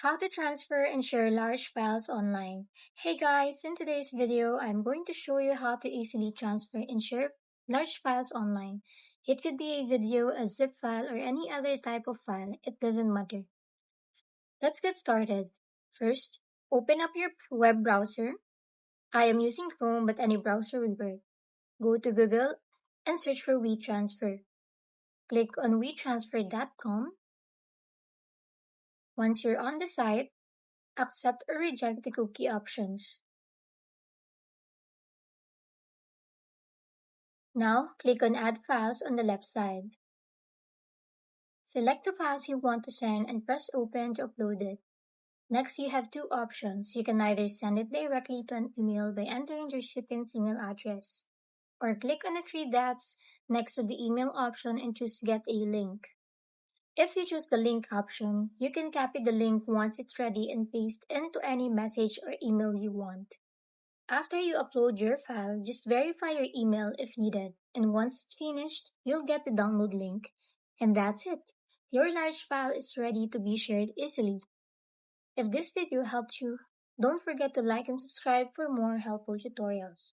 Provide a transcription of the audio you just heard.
How to transfer and share large files online. Hey guys, in today's video, I'm going to show you how to easily transfer and share large files online. It could be a video, a zip file, or any other type of file. It doesn't matter. Let's get started. First, open up your web browser. I am using Chrome, but any browser will work. Go to Google and search for WeTransfer. Click on WeTransfer.com. Once you're on the site, accept or reject the cookie options. Now, click on Add Files on the left side. Select the files you want to send and press Open to upload it. Next, you have two options. You can either send it directly to an email by entering the recipient's email address, or click on the three dots next to the email option and choose Get a Link. If you choose the link option, you can copy the link once it's ready and paste into any message or email you want. After you upload your file, just verify your email if needed, and once it's finished, you'll get the download link. And that's it. Your large file is ready to be shared easily. If this video helped you, don't forget to like and subscribe for more helpful tutorials.